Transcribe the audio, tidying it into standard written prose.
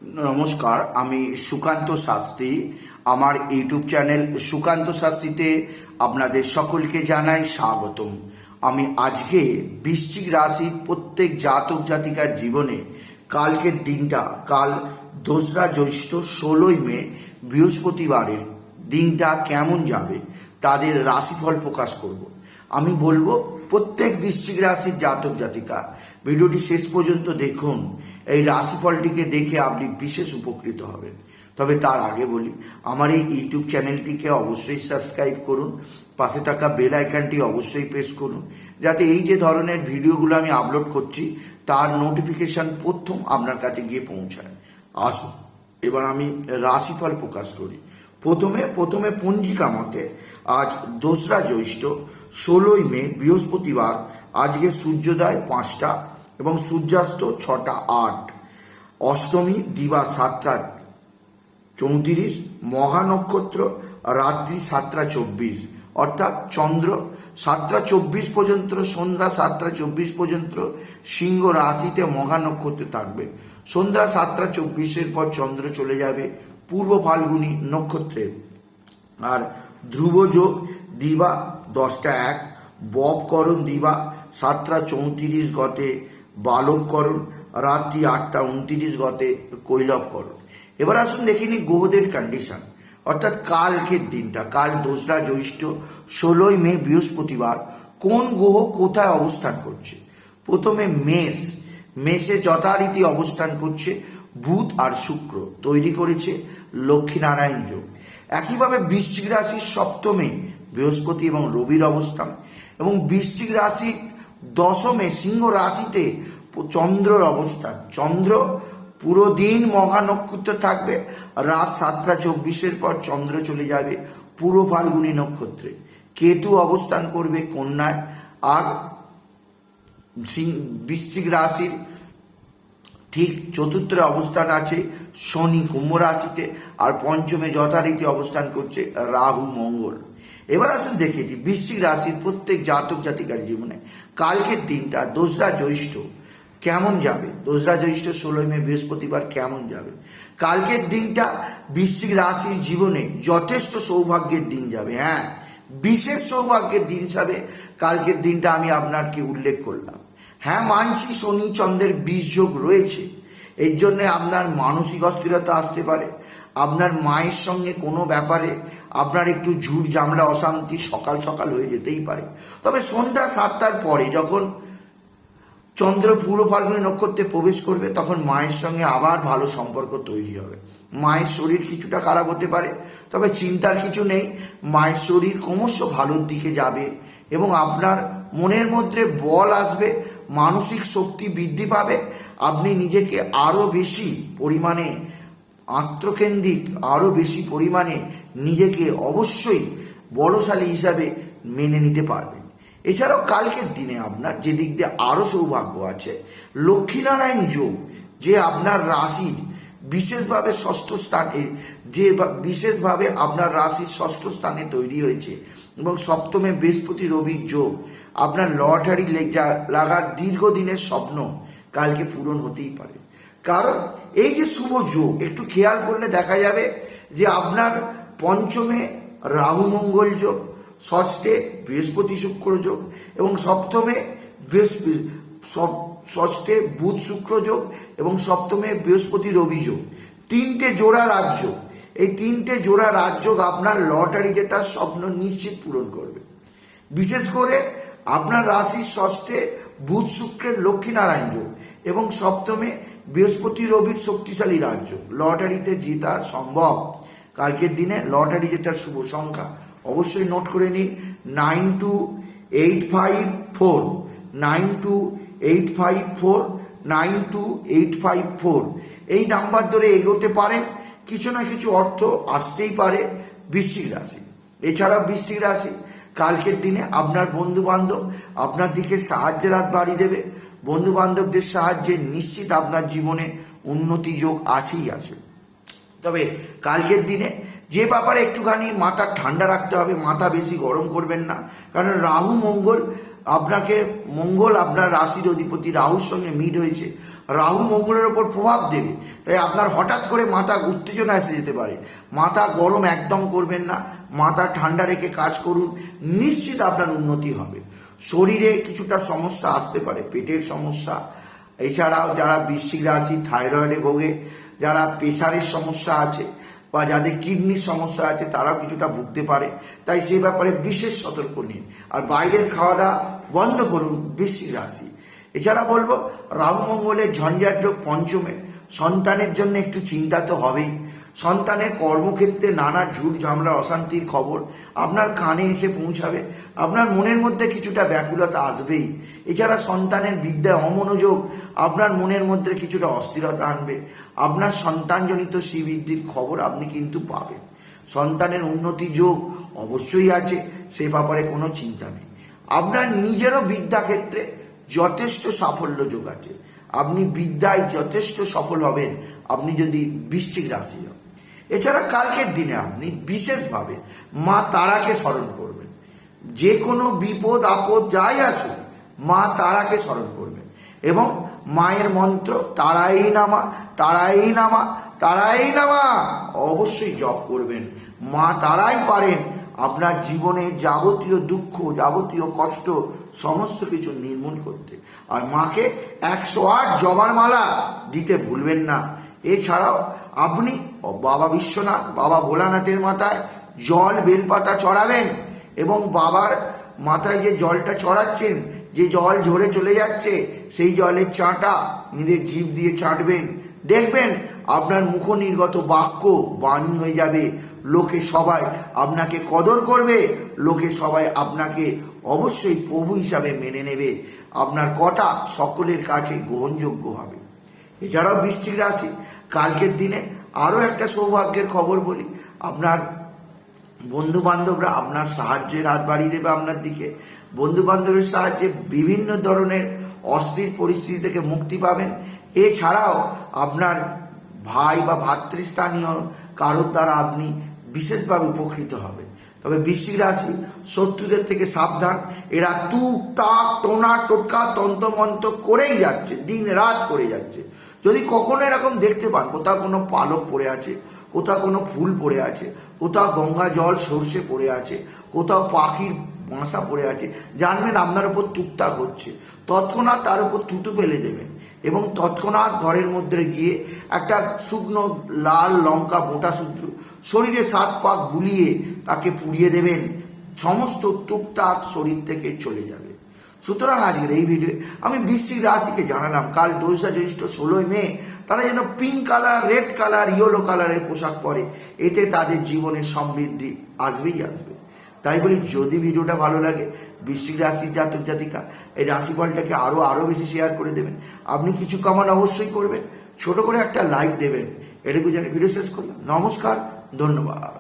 নমস্কার, আমি সুকান্ত শাস্ত্রী। আমার ইউটিউব চ্যানেল সুকান্ত শাস্ত্রীতে আপনাদের সকলকে জানাই স্বাগতম। আমি আজকে বৃশ্চিক রাশির প্রত্যেক জাতক জাতিকার জীবনে কালকের দিনটা, কাল 2রা জ্যৈষ্ঠ 16ই মে বৃহস্পতিবারের দিনটা কেমন যাবে তাদের রাশিফল প্রকাশ করব। আমি বলবো প্রত্যেক বৃশ্চিক রাশির জাতক জাতিকা ভিডিওটি শেষ পর্যন্ত দেখুন। এই রাশিফলটিকে দেখে আপনি বিশেষ উপকৃত হবেন। তবে তার আগে বলি, আমার এই ইউটিউব চ্যানেলটিকে অবশ্যই সাবস্ক্রাইব করুন, পাশে থাকা বেল আইকনটি অবশ্যই প্রেস করুন, যাতে এই যে ধরনের ভিডিওগুলো আমি আপলোড করছি তার নোটিফিকেশন প্রথম আপনার কাছে গিয়ে পৌঁছায়। আসুন এবার আমি রাশিফল প্রকাশ করি। প্রথমে পঞ্জিকা মতে আজ 2রা জ্যৈষ্ঠ 16ই মে বৃহস্পতিবার। আজকে সূর্যোদয় 5টা এবং সূর্যাস্ত 6টা 8। অষ্টমী দিবা 7টা 34, মহা নক্ষত্র রাত্রি 7টা 24, অর্থাৎ চন্দ্র 7টা 24 পর্যন্ত, সন্ধ্যা 7টা 24 পর্যন্ত সিংহ রাশিতে মহা নক্ষত্র থাকবে। সন্ধ্যা 7টা 24-এর পর চন্দ্র চলে যাবে পূর্ব ফাল্গুনী নক্ষত্রে। আর ধ্রুব যোগ দিবা 10টা 1, ববকরণ দিবা 7টা 34 গতে বালবকরণ, রাত্রি 8টা 29 গতে কৈলবকরণ। এবার আসুন দেখিনি গ্রহদের কন্ডিশন, অর্থাৎ কালকের দিনটা, কাল 2রা জ্যৈষ্ঠ 16ই মে বৃহস্পতিবার কোন গ্রহ কোথায় অবস্থান করছে। প্রথমে মেষে যথারীতি অবস্থান করছে বুধ আর শুক্র, তৈরি করেছে লক্ষ্মীনারায়ণ যোগ। একইভাবে বৃশ্চিক রাশির সপ্তমে বৃহস্পতি এবং রবির অবস্থান, এবং বৃশ্চিক রাশির দশমে সিংহ রাশিতে চন্দ্রর অবস্থান। চন্দ্র পুরো দিন মহা নক্ষত্র থাকবে, রাত 7টা 24-এর পর চন্দ্র চলে যাবে পূর্ব ফাল্গুনী নক্ষত্রে। কেতু অবস্থান করবে কন্যায়, আর বৃশ্চিক রাশির ঠিক চতুর্থে অবস্থান আছে শনি কুম্ভ রাশিতে, আর পঞ্চমে যথারীতি অবস্থান করছে রাহু মঙ্গল। এবার আসুন দেখে নিই বৃশ্চিক রাশির প্রত্যেক জাতক জাতিকার জীবনে কালকের দিনটা 2রা জ্যৈষ্ঠ কেমন যাবে। 2রা জ্যৈষ্ঠ 16ই মে বৃহস্পতিবার কেমন যাবে। কালকের দিনটা বৃশ্চিক রাশির জীবনে যথেষ্ট সৌভাগ্যের দিন যাবে। হ্যাঁ, বিশেষ সৌভাগ্যের দিন হিসাবে কালকের দিনটা আমি আপনাকে উল্লেখ করলাম। হ্যাঁ, মানছি শনি চন্দ্রের 20 যোগ রয়েছে, এর জন্য আপনার মানসিক অস্থিরতা আসতে পারে। আপনার মায়ের সঙ্গে কোনো ব্যাপারে আপনার একটু ঝুট ঝামেলা অশান্তি সকাল সকাল হয়ে যেতেই পারে। তবে সন্ধ্যা 7টার পরে যখন চন্দ্র পূর্ব ফাল্গুনী নক্ষত্রে প্রবেশ করবে তখন মায়ের সঙ্গে আবার ভালো সম্পর্ক তৈরি হবে। মায়ের শরীর কিছুটা খারাপ হতে পারে, তবে চিন্তার কিছু নেই। মায়ের শরীর ক্রমশ ভালোর দিকে যাবে এবং আপনার মনের মধ্যে বল আসবে, মানসিক শক্তি বৃদ্ধি পাবে। আপনি নিজেকে আরও বেশি পরিমাণে আত্মকেন্দ্রিক, আরও বেশি পরিমাণে নিজেকে অবশ্যই বলশালী হিসাবে মেনে নিতে পারবেন। এছাড়াও কালকের দিনে আপনার যে দিক দিয়ে আরও সৌভাগ্য আছে, লক্ষ্মীনারায়ণ যোগ, যে আপনার রাশির বিশেষভাবে ষষ্ঠ স্থানে, যে বিশেষভাবে আপনার রাশির ষষ্ঠ স্থানে তৈরি হয়েছে, এবং সপ্তমে বৃহস্পতি রবির যোগ, আপনার লটারি লাগার দীর্ঘদিনের স্বপ্ন কালকে পূরণ হতেই পারে। কারণ এই যে শুভ যোগ, একটু খেয়াল করলে দেখা যাবে যে আপনার পঞ্চমে রাহু মঙ্গল যোগ, ষষ্ঠে বৃহস্পতি শুক্র যোগ, এবং সপ্তমে ষষ্ঠে বুধ শুক্র যোগ, এবং সপ্তমে বৃহস্পতি রবি যোগ। 3টে জোড়া রাজ্য, এই 3টে জোড়া রাজ্য আপনার লটারি জেতার স্বপ্ন নিশ্চিত পূরণ করবে। বিশেষ করে আপনার রাশির ষষ্ঠে বুধ শুক্রের লক্ষ্মীনারায়ণ যোগ, এবং সপ্তমে বৃহস্পতি রবির শক্তিশালী রাজ্য, লটারিতে জেতা সম্ভব। কালকের দিনে লটারি জেতার শুভ সংখ্যা অবশ্যই নোট করে নিন, 92854, 92854, 92854। এই নাম্বার ধরে এগোতে পারেন, কিছু না কিছু অর্থ আসতেই পারে বৃশ্চিক রাশি। এছাড়া বৃশ্চিক রাশি কালকের দিনে আপনার বন্ধু বান্ধব আপনার দিকে সাহায্যের হাত বাড়িয়ে দেবে। বন্ধু বান্ধবদের সাহায্যে নিশ্চিত আপনার জীবনে উন্নতি যোগ আছেই আছে। তবে কালকের দিনে যে ব্যাপারে একটুখানি মাথা ঠান্ডা রাখতে হবে, মাথা বেশি গরম করবেন না। কারণ রাহু মঙ্গল আপনার রাশির অধিপতি রাহুর সঙ্গে মিট হয়েছে। রাহু মঙ্গলের ওপর প্রভাব দেবে, তাই আপনার হঠাৎ করে মাথা উত্তেজনা এসে যেতে পারে। মাথা গরম একদম করবেন না, মাথা ঠান্ডা রেখে কাজ করুন, নিশ্চিত আপনার উন্নতি হবে। শরীরে কিছুটা সমস্যা আসতে পারে, পেটের সমস্যা, এছাড়াও যারা বৃশ্চিক রাশি থাইরয়েডে ভোগে, যারা প্রেশারের সমস্যা আছে বা যাদের কিডনির সমস্যা আছে তারাও কিছুটা ভুগতে পারে, তাই সেই ব্যাপারে বিশেষ সতর্ক নিন। আর বাইরের খাওয়া দাওয়া বন্ধ করুন বৃশ্চিক রাশি। এছাড়া বলবো রাহু মঙ্গলের ঝঞ্ঝাট যোগ পঞ্চমে, সন্তানের জন্য একটু চিন্তা তো হবেই। সন্তানের কর্মক্ষেত্রে নানা ঝুট ঝামেলা অশান্তির খবর আপনার কানে এসে পৌঁছাবে, আপনার মনের মধ্যে কিছুটা ব্যাকুলতা আসবেই। এছাড়া সন্তানের বিদ্যায় অমনোযোগ আপনার মনের মধ্যে কিছুটা অস্থিরতা আনবে। আপনার সন্তানজনিত শ্রীবৃদ্ধির খবর আপনি কিন্তু পাবেন। সন্তানের উন্নতি যোগ অবশ্যই আছে, সে ব্যাপারে কোনো চিন্তা নেই। আপনার নিজেরও বিদ্যাক্ষেত্রে যথেষ্ট সাফল্য যোগ আছে, আপনি বিদ্যায় যথেষ্ট সফল হবেন আপনি যদি বৃশ্চিক রাশি হন। এছাড়া কালকের দিনে আপনি বিশেষভাবে মা তারাকে স্মরণ করবেন। যে কোনো বিপদ আপদ যাই আসুক মা তারাকে স্মরণ করবেন এবং মায়ের মন্ত্র তারাই নামা তারাই নামা তারাই নামা অবশ্যই জপ করবেন। মা তারাই পারেন আপনার জীবনে যাবতীয় দুঃখ যাবতীয় কষ্ট সমস্ত কিছু নির্মূল করতে। আর মাকে 108 জবার মালা দিতে ভুলবেন না। এছাড়াও আপনি বাবা বিশ্বনাথ বাবা ভোলানাথের মাথায় জল বেলপাতা চড়াবেন এবং বাবার মাথায় যে জলটা চড়াচ্ছেন, যে জল ঝরে চলে যাচ্ছে, সেই জলের চাঁটা নিজের জিভ দিয়ে চাটবেন। দেখবেন আপনার মুখ নির্গত বাক্য বাণী হয়ে যাবে, লোকে সবাই আপনাকে কদর করবে, লোকে সবাই আপনাকে অবশ্যই প্রভু হিসাবে মেনে নেবে, আপনার কথা সকলের কাছে গ্রহণযোগ্য হবে। এছাড়াও বৃশ্চিক রাশি কালকের দিনে আরও একটা সৌভাগ্যের খবর বলি, আপনার বন্ধু বান্ধবরা আপনার সাহায্যের হাত বাড়িয়ে দেবে আপনার দিকে। বন্ধু বান্ধবের সাহায্যে বিভিন্ন ধরনের অস্থির পরিস্থিতি থেকে মুক্তি পাবেন। এছাড়াও আপনার ভাই বা ভাতৃস্থানীয় কারোর দ্বারা আপনি বিশেষভাবে উপকৃত হবেন। তবে বৃশ্চিক রাশি শত্রুদের থেকে সাবধান, এরা তুক তাক টোনা টোটকা তন্ত্রমন্ত্র করেই যাচ্ছে, দিন রাত করে যাচ্ছে। যদি কখনো এরকম দেখতে পান কোথাও কোনো পালক পড়ে আছে, কোথাও কোনো ফুল পড়ে আছে, কোথাও গঙ্গা জল সর্ষে পড়ে আছে, কোথাও পাখির বাসা পড়ে আছে, জানবেন আপনার উপর টুকটাক হচ্ছে। তৎক্ষণাৎ তার উপর থুতু ফেলে দেবেন এবং তৎক্ষণাৎ ঘরের মধ্যে গিয়ে একটা শুকনো লাল লঙ্কা মোটা সূত্র শরীরে 7 পাক বুলিয়ে তাকে পুড়িয়ে দেবেন, সমস্ত টুকটাক শরীর থেকে চলে যাবে। সুতরাং আজকের এই ভিডিও আমি বৃশ্চিক রাশিকে জানালাম কাল 2 জ্যৈষ্ঠ 16 মে তারা যেন pink colour, red colour, yellow কালারের পোশাক পরে, এতে তাদের জীবনে সমৃদ্ধি আসবেই আসবে। তাই বলি যদি ভিডিওটা ভালো লাগে বৃশ্চিক রাশির জাতক জাতিকা এই রাশিফলটাকে আরো বেশি শেয়ার করে দেবেন। আপনি কিছু কমেন্ট অবশ্যই করবেন, ছোট করে একটা লাইক দেবেন। এটুকু জানি ভিডিও শেষ করলাম। নমস্কার, ধন্যবাদ।